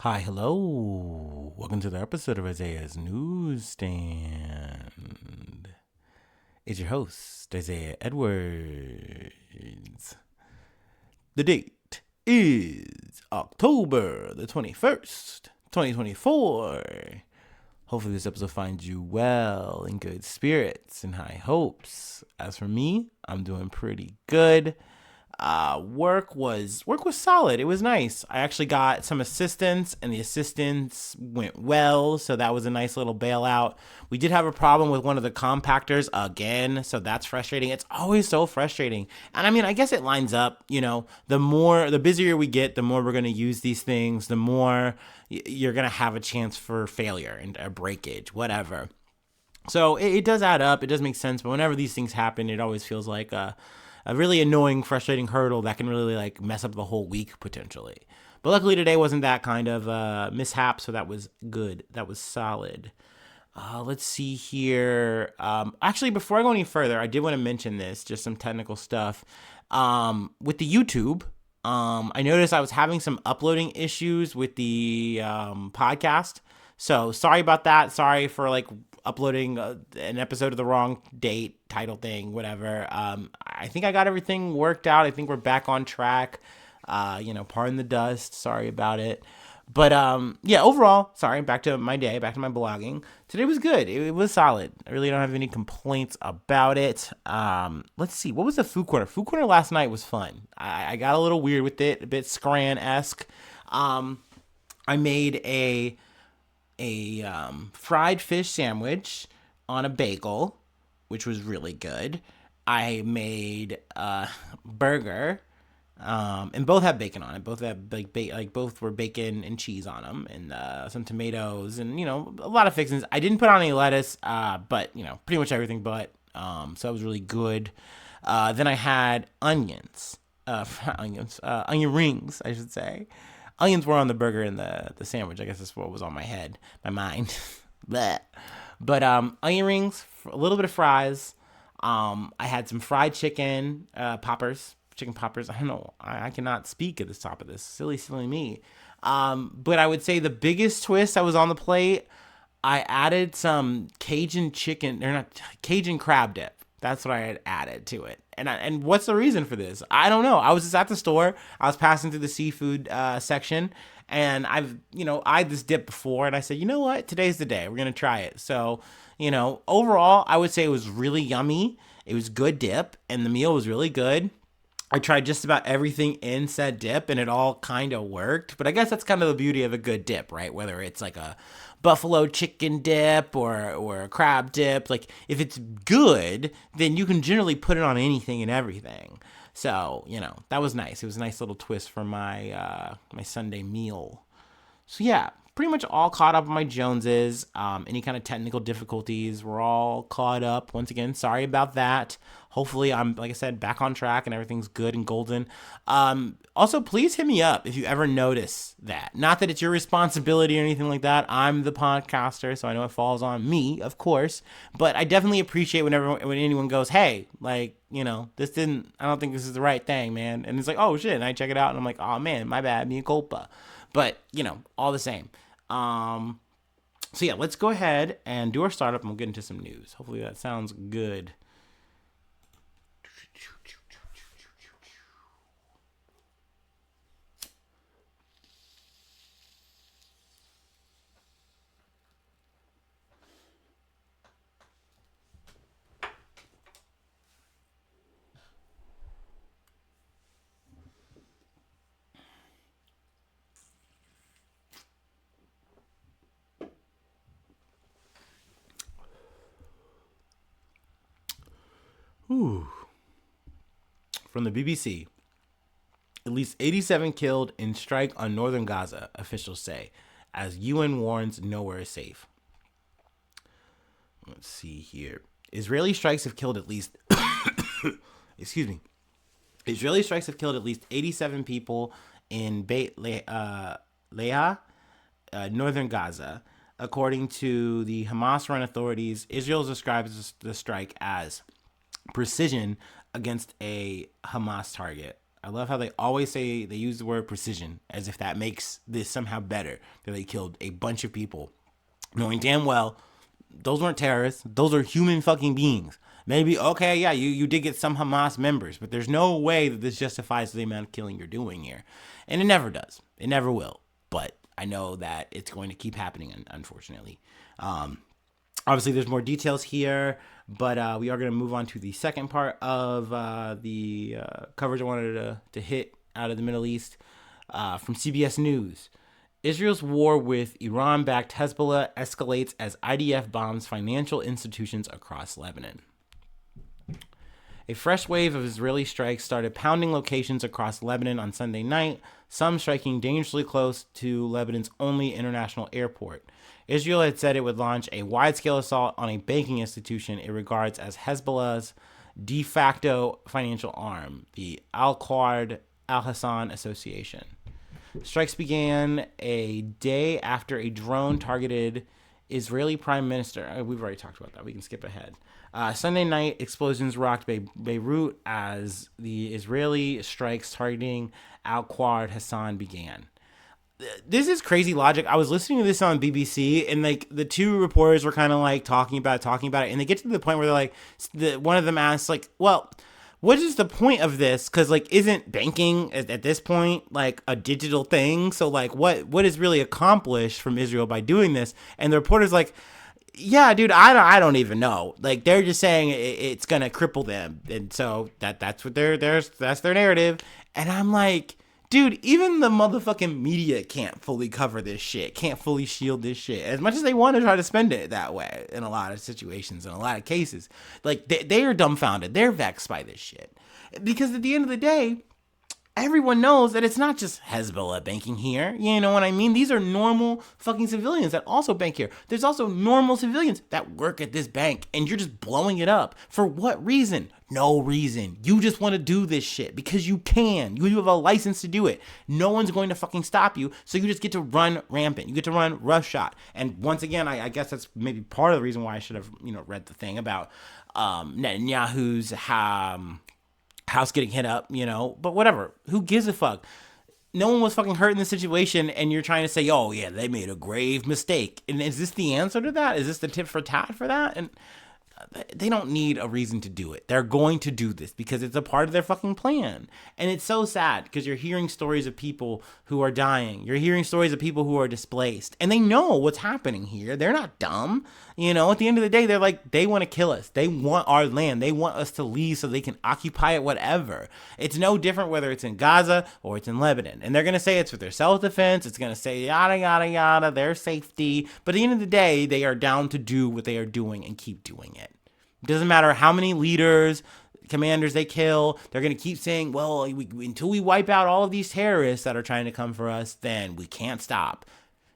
Hi, hello. Welcome to the episode of Isaiah's Newsstand. It's your host, Isaiah Edwards. The date is October the 21st, 2024. Hopefully, this episode finds you well, in good spirits, and high hopes. As for me, I'm doing pretty good. Work was solid. It was nice. I actually got some assistance, and the assistance went well, so that was a nice little bailout. We did have a problem with one of the compactors again, so that's frustrating. It's always so frustrating, and I mean, I guess it lines up. The busier we get, the more we're going to use these things, the more you're going to have a chance for failure and a breakage, whatever. So it does add up. It does make sense. But whenever these things happen, it always feels like a really annoying, frustrating hurdle that can really like mess up the whole week potentially. But luckily today wasn't that kind of mishap, so that was good. That was solid. Let's see here. Actually, before I go any further, I did want to mention this, just some technical stuff. With the YouTube, I noticed I was having some uploading issues with the podcast. So sorry about that. Sorry for like uploading an episode of the wrong date, title thing, whatever. I think I got everything worked out. I think we're back on track. Pardon the dust. Sorry about it. But yeah, overall, sorry, back to my day, back to my blogging. Today was good. It was solid. I really don't have any complaints about it. Let's see. What was the food corner? Food corner last night was fun. I got a little weird with it, a bit Scran-esque. I made a fried fish sandwich on a bagel, which was really good. I made a burger, and both had bacon on it. Both had both were bacon and cheese on them, and some tomatoes, and a lot of fixings. I didn't put on any lettuce, but pretty much everything. But so that was really good. Then I had onions, onion rings, I should say. Onions were on the burger and the sandwich. I guess that's what was on my mind. But onion rings, a little bit of fries. I had some fried chicken chicken poppers. I don't know. I cannot speak at the top of this. Silly me. But I would say the biggest twist that was on the plate, I added some Cajun crab dip. That's what I had added to it. And what's the reason for this? I don't know. I was just at the store. I was passing through the seafood section, and I had this dip before, and I said, you know what? Today's the day. We're gonna try it. So, overall, I would say it was really yummy. It was good dip, and the meal was really good. I tried just about everything in said dip, and it all kind of worked. But I guess that's kind of the beauty of a good dip, right? Whether it's like a buffalo chicken dip or a crab dip, like if it's good, then you can generally put it on anything and everything. So that was nice. It was a nice little twist for my Sunday meal. So yeah, pretty much all caught up on my Joneses. Any kind of technical difficulties, we're all caught up. Once again, sorry about that. Hopefully, I'm, like I said, back on track and everything's good and golden. Also, please hit me up if you ever notice that. Not that it's your responsibility or anything like that. I'm the podcaster, so I know it falls on me, of course. But I definitely appreciate when anyone goes, hey, like, I don't think this is the right thing, man. And it's like, oh, shit. And I check it out, and I'm like, oh, man, my bad, mea culpa. But, all the same. So yeah, let's go ahead and do our startup, and we'll get into some news. Hopefully that sounds good. Ooh. From the BBC. At least 87 killed in strike on northern Gaza, officials say, as UN warns nowhere is safe. Let's see here. Israeli strikes have killed at least excuse me. Israeli strikes have killed at least 87 people in Beit Leah, northern Gaza. According to the Hamas-run authorities, Israel describes the strike as precision against a Hamas target. I love how they always say they use the word precision as if that makes this somehow better, that they killed a bunch of people, knowing damn well those weren't terrorists. Those are human fucking beings. Maybe, okay, yeah, you did get some Hamas members, but there's no way that this justifies the amount of killing you're doing here. And it never does. It never will. But I know that it's going to keep happening, unfortunately. Obviously, there's more details here, but we are going to move on to the second part of the coverage I wanted to hit out of the Middle East from CBS News. Israel's war with Iran-backed Hezbollah escalates as IDF bombs financial institutions across Lebanon. A fresh wave of Israeli strikes started pounding locations across Lebanon on Sunday night, some striking dangerously close to Lebanon's only international airport. Israel had said it would launch a wide-scale assault on a banking institution it regards as Hezbollah's de facto financial arm, the Al-Qard Al-Hassan Association. Strikes began a day after a drone targeted Israeli Prime Minister. We've already talked about that. We can skip ahead. Sunday night, explosions rocked Beirut as the Israeli strikes targeting Al-Qard Hassan began. This is crazy logic. I was listening to this on BBC, and like the two reporters were kind of like talking about it, and they get to the point where they're like, one of them asks like, well, what is the point of this? Because like, isn't banking at this point like a digital thing? So like, what is really accomplished from Israel by doing this? And the reporter's like, yeah, dude, I don't even know. Like, they're just saying it's gonna cripple them, and so that's what that's their narrative. And I'm like, dude, even the motherfucking media can't fully cover this shit, can't fully shield this shit, as much as they want to try to spend it that way in a lot of situations, in a lot of cases. Like, they are dumbfounded. They're vexed by this shit. Because at the end of the day, everyone knows that it's not just Hezbollah banking here. You know what I mean? These are normal fucking civilians that also bank here. There's also normal civilians that work at this bank, and you're just blowing it up. For what reason? No reason. You just want to do this shit because you can. You have a license to do it. No one's going to fucking stop you, so you just get to run rampant. You get to run roughshod. And once again, I guess that's maybe part of the reason why I should have, read the thing about Netanyahu's house getting hit up, but whatever. Who gives a fuck? No one was fucking hurt in this situation, and you're trying to say, oh, yeah, they made a grave mistake. And is this the answer to that? Is this the tit for tat for that? And they don't need a reason to do it. They're going to do this because it's a part of their fucking plan. And it's so sad because you're hearing stories of people who are dying. You're hearing stories of people who are displaced. And they know what's happening here. They're not dumb. At the end of the day, they're like, they want to kill us. They want our land. They want us to leave so they can occupy it, whatever. It's no different whether it's in Gaza or it's in Lebanon. And they're going to say it's for their self-defense. It's going to say yada, yada, yada, their safety. But at the end of the day, they are down to do what they are doing and keep doing it. It doesn't matter how many leaders, commanders they kill. They're going to keep saying, well, until we wipe out all of these terrorists that are trying to come for us, then we can't stop.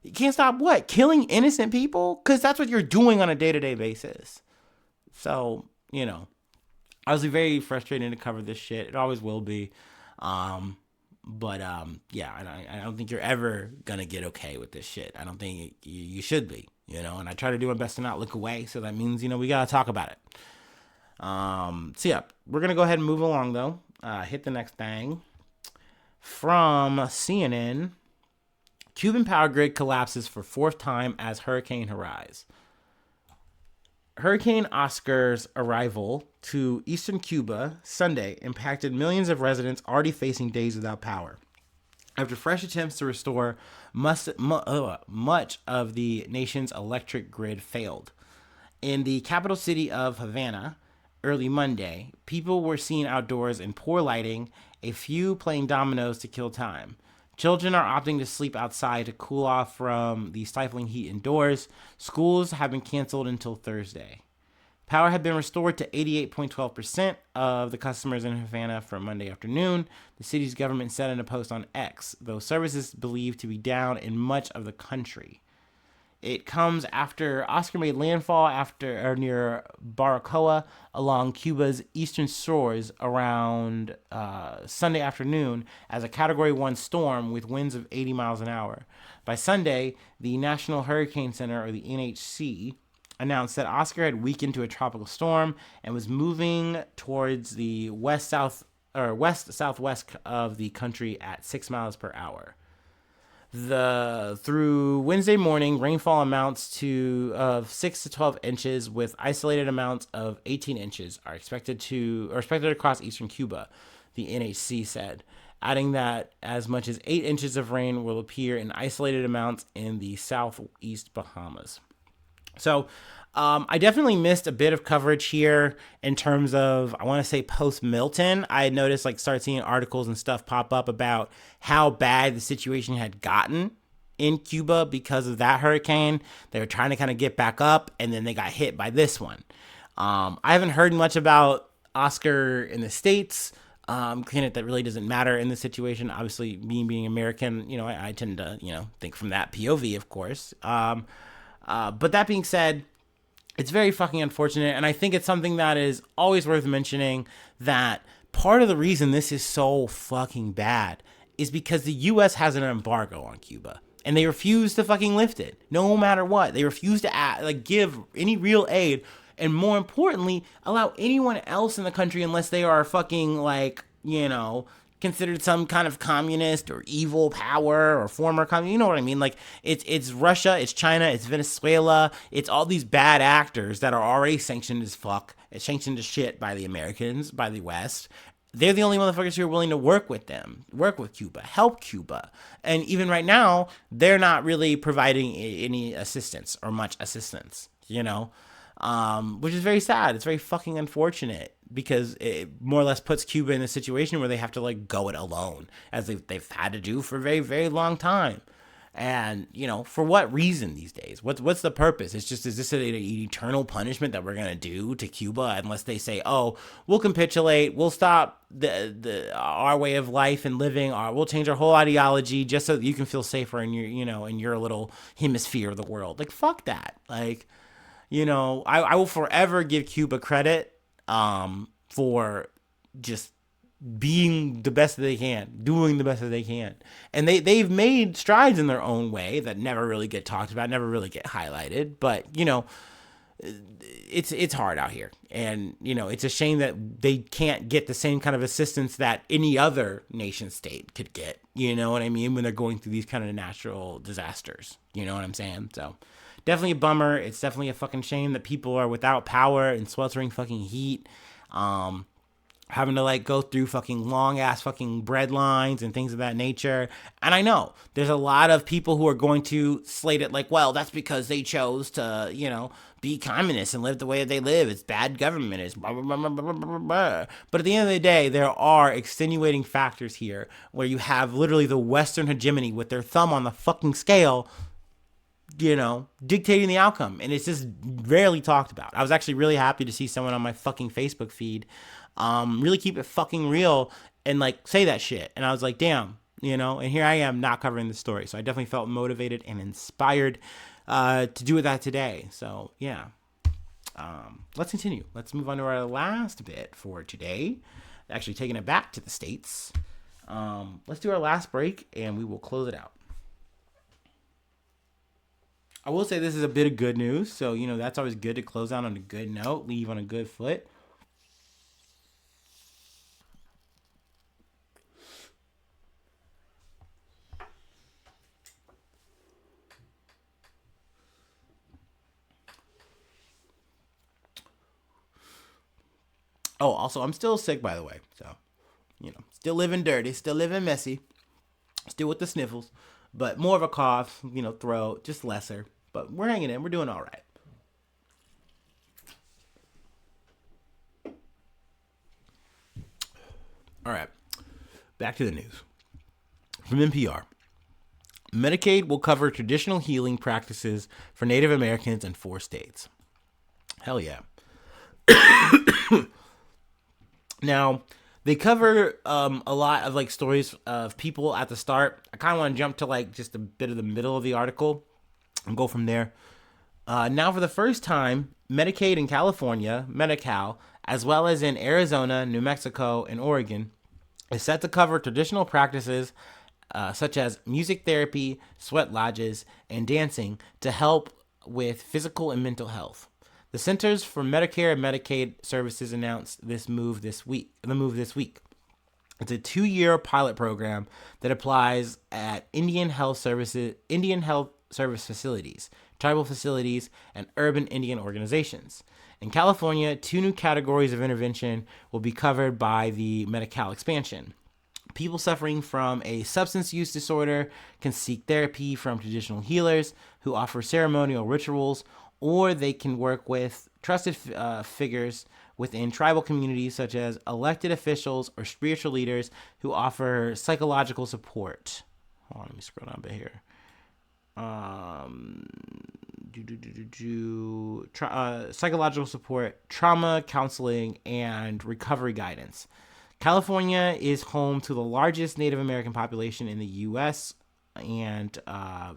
You can't stop what? Killing innocent people? Because that's what you're doing on a day-to-day basis. So, obviously very frustrating to cover this shit. It always will be. But I don't think you're ever going to get okay with this shit. I don't think you should be, and I try to do my best to not look away. So that means, we got to talk about it. So yeah, we're going to go ahead and move along though. Hit the next thing. From CNN, Cuban power grid collapses for fourth time as hurricane arrives. Hurricane Oscar's arrival to eastern Cuba Sunday impacted millions of residents already facing days without power, after fresh attempts to restore much of the nation's electric grid failed. In the capital city of Havana, early Monday, people were seen outdoors in poor lighting, a few playing dominoes to kill time. Children are opting to sleep outside to cool off from the stifling heat indoors. Schools have been canceled until Thursday. Power had been restored to 88.12% of the customers in Havana from Monday afternoon, the city's government said in a post on X, though services believed to be down in much of the country. It comes after Oscar made landfall near Baracoa along Cuba's eastern shores around Sunday afternoon as a Category 1 storm with winds of 80 miles an hour. By Sunday, the National Hurricane Center, or the NHC, announced that Oscar had weakened to a tropical storm and was moving towards the west-south or west southwest of the country at 6 miles per hour. The through Wednesday morning, rainfall amounts to of 6 to 12 inches, with isolated amounts of 18 inches are expected across eastern Cuba, the NHC said, adding that as much as 8 inches of rain will appear in isolated amounts in the southeast Bahamas. So I definitely missed a bit of coverage here in terms of, I want to say, post Milton. I had noticed, like, start seeing articles and stuff pop up about how bad the situation had gotten in Cuba because of that hurricane. They were trying to kind of get back up, and then they got hit by this one. I haven't heard much about Oscar in the States. Granted, that really doesn't matter in this situation. Obviously, me being American, I tend to, think from that POV, of course. But that being said, it's very fucking unfortunate, and I think it's something that is always worth mentioning, that part of the reason this is so fucking bad is because the U.S. has an embargo on Cuba, and they refuse to fucking lift it, no matter what. They refuse to give any real aid, and more importantly, allow anyone else in the country, unless they are fucking, considered some kind of communist or evil power or former communist, you know what I mean? Like, it's Russia, it's China, it's Venezuela, it's all these bad actors that are already sanctioned as fuck, sanctioned as shit by the Americans, by the West. They're the only motherfuckers who are willing to work with Cuba, help Cuba. And even right now, they're not really providing any assistance or much assistance, which is very sad. It's very fucking unfortunate, because it more or less puts Cuba in a situation where they have to go it alone, as they've had to do for a very, very long time. And, for what reason these days? What's the purpose? Is this an eternal punishment that we're going to do to Cuba unless they say, oh, we'll capitulate, we'll stop our way of life and living, or we'll change our whole ideology just so that you can feel safer in your, in your little hemisphere of the world. Like, fuck that. I will forever give Cuba credit for just being the best that they can, doing the best that they can. And they've made strides in their own way that never really get talked about, never really get highlighted. But, it's hard out here. And, it's a shame that they can't get the same kind of assistance that any other nation state could get, you know what I mean, when they're going through these kind of natural disasters. You know what I'm saying? So definitely a bummer. It's definitely a fucking shame that people are without power in sweltering fucking heat, having to go through fucking long ass fucking bread lines and things of that nature. And I know there's a lot of people who are going to slate it well, that's because they chose to, be communist and live the way that they live. It's bad government. It's blah, blah, blah, blah, blah, blah, blah. But at the end of the day, there are extenuating factors here where you have literally the Western hegemony with their thumb on the fucking scale, dictating the outcome. And it's just rarely talked about. I was actually really happy to see someone on my fucking Facebook feed really keep it fucking real and say that shit. And I was like, damn, and here I am not covering the story. So I definitely felt motivated and inspired to do that today. So yeah, let's continue. Let's move on to our last bit for today. Actually taking it back to the States. Let's do our last break and we will close it out. I will say this is a bit of good news. So, that's always good to close out on a good note, leave on a good foot. Oh, also, I'm still sick, by the way. So, still living dirty, still living messy, still with the sniffles, but more of a cough, throat, just lesser. But we're hanging in. We're doing all right. All right. Back to the news. From NPR. Medicaid will cover traditional healing practices for Native Americans in 4 states. Hell yeah. Now, they cover a lot of stories of people at the start. I kind of want to jump to just a bit of the middle of the article and go from there. Now, for the first time, Medicaid in California, Medi-Cal, as well as in Arizona, New Mexico, and Oregon, is set to cover traditional practices such as music therapy, sweat lodges, and dancing to help with physical and mental health. The Centers for Medicare and Medicaid Services announced the move this week. It's a 2-year pilot program that applies at Indian Health Service facilities, tribal facilities, and urban Indian organizations. In California, 2 new categories of intervention will be covered by the Medi-Cal expansion. People suffering from a substance use disorder can seek therapy from traditional healers who offer ceremonial rituals, or they can work with trusted figures within tribal communities, such as elected officials or spiritual leaders who offer psychological support. Hold on, let me scroll down a bit here. Psychological support, trauma counseling, and recovery guidance. California is home to the largest Native American population in the U.S., and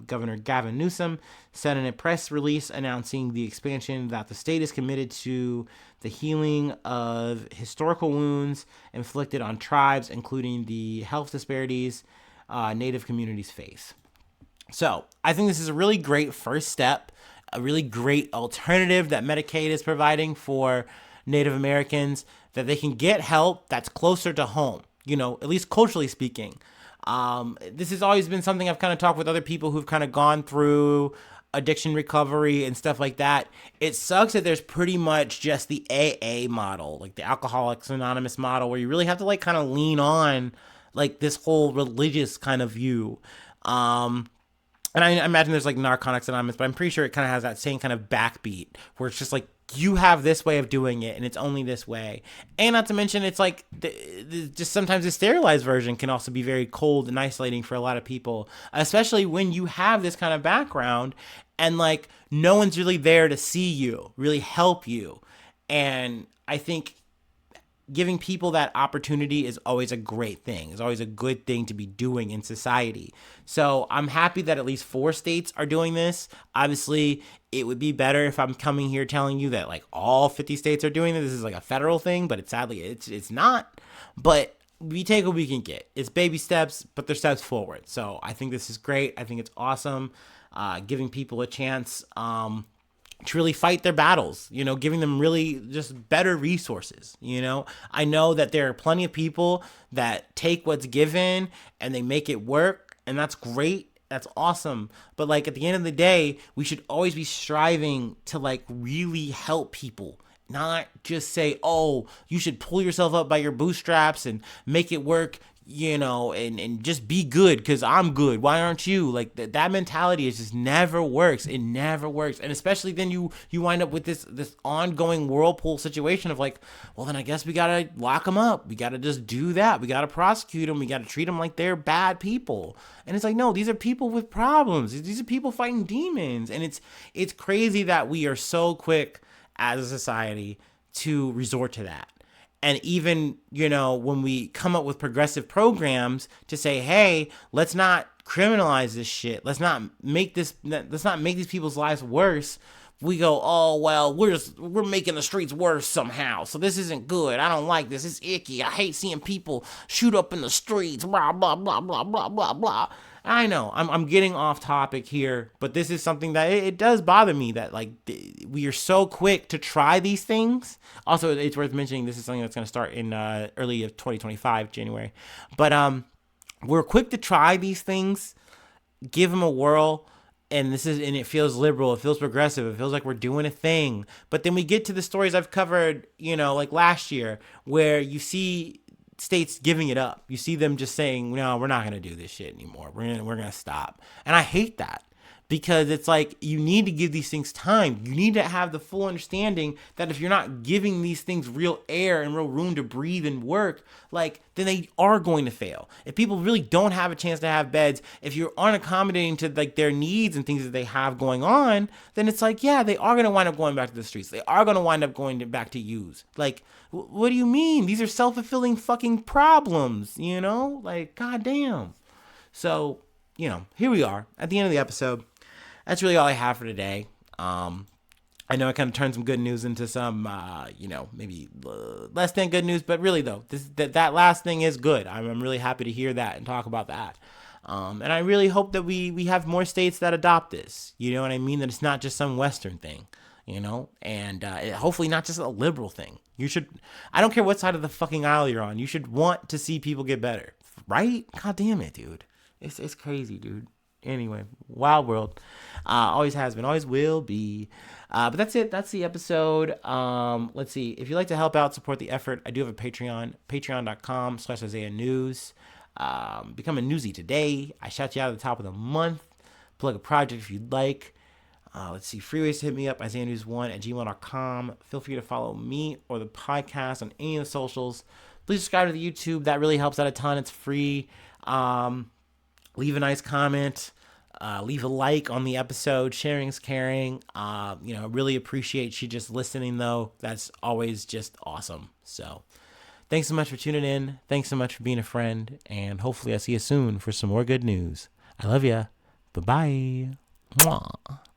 Governor Gavin Newsom said in a press release announcing the expansion that the state is committed to the healing of historical wounds inflicted on tribes, including the health disparities Native communities face. So I think this is a really great first step, a really great alternative that Medicaid is providing for Native Americans, that they can get help that's closer to home, at least culturally speaking. This has always been something I've kind of talked with other people who've kind of gone through addiction recovery and stuff like that. It sucks that there's pretty much just the AA model, like the Alcoholics Anonymous model, where you really have to like kind of lean on like this whole religious kind of view. And I imagine there's like Narcotics Anonymous, but I'm pretty sure it kind of has that same kind of backbeat where it's just like, you have this way of doing it and it's only this way. And not to mention, it's like just sometimes the sterilized version can also be very cold and isolating for a lot of people, especially when you have this kind of background and like no one's really there to see you, really help you. And I think giving people that opportunity is always a great thing. It's always a good thing to be doing in society. So I'm happy that at least 4 states are doing this. Obviously, it would be better if I'm coming here telling you that like all 50 states are doing this. This is like a federal thing, but sadly it's not. But we take what we can get. It's baby steps, but they're steps forward. So I think this is great. I think it's awesome. Giving people a chance to really fight their battles, giving them really just better resources. I know that there are plenty of people that take what's given and they make it work, and that's great. That's awesome. But like at the end of the day, we should always be striving to like really help people, not just say, oh, you should pull yourself up by your bootstraps and make it work, and just be good because I'm good. Why aren't you? Like that mentality is just never works. It never works. And especially then you wind up with this ongoing whirlpool situation of like, well, then I guess we got to lock them up. We got to just do that. We got to prosecute them. We got to treat them like they're bad people. And it's like, no, these are people with problems. These are people fighting demons. And it's crazy that we are so quick as a society to resort to that. And even, when we come up with progressive programs to say, hey, let's not criminalize this shit. Let's not make these people's lives worse. We go, oh, well, we're making the streets worse somehow. So this isn't good. I don't like this. It's icky. I hate seeing people shoot up in the streets, blah, blah, blah, blah, blah, blah, blah. I know I'm getting off topic here, but this is something that it does bother me that like we are so quick to try these things. Also, it's worth mentioning this is something that's going to start in early of 2025, January. But we're quick to try these things, give them a whirl, and it feels liberal, it feels progressive, it feels like we're doing a thing. But then we get to the stories I've covered, like last year, where you see states giving it up. You see them just saying, no, we're not going to do this shit anymore. We're going to stop. And I hate that because it's like you need to give these things time. You need to have the full understanding that if you're not giving these things real air and real room to breathe and work, like then they are going to fail. If people really don't have a chance to have beds, if you aren't accommodating to like their needs and things that they have going on, then it's like, yeah, they are going to wind up going back to the streets. They are going to wind up going back to use. Like, what do you mean? These are self-fulfilling fucking problems, like, goddamn. So, here we are at the end of the episode. That's really all I have for today. I know I kind of turned some good news into some, maybe less than good news, but really though, that last thing is good. I'm really happy to hear that and talk about that. And I really hope that we have more states that adopt this. You know what I mean? That it's not just some Western thing, and hopefully not just a liberal thing. You should, I don't care what side of the fucking aisle you're on. You should want to see people get better, right? God damn it, dude. It's crazy, dude. Anyway, wild world. Always has been, always will be. But that's it. That's the episode. Let's see. If you'd like to help out, support the effort, I do have a Patreon, patreon.com/Isaiah News. Become a newsie today. I shout you out at the top of the month. Plug a project if you'd like. Let's see. Free ways to hit me up, IsaiahNews1@gmail.com. Feel free to follow me or the podcast on any of the socials. Please subscribe to the YouTube. That really helps out a ton. It's free. Leave a nice comment. Leave a like on the episode. Sharing's caring. Really appreciate you just listening, though. That's always just awesome. So thanks so much for tuning in. Thanks so much for being a friend. And hopefully I'll see you soon for some more good news. I love ya. Bye-bye. Mwah.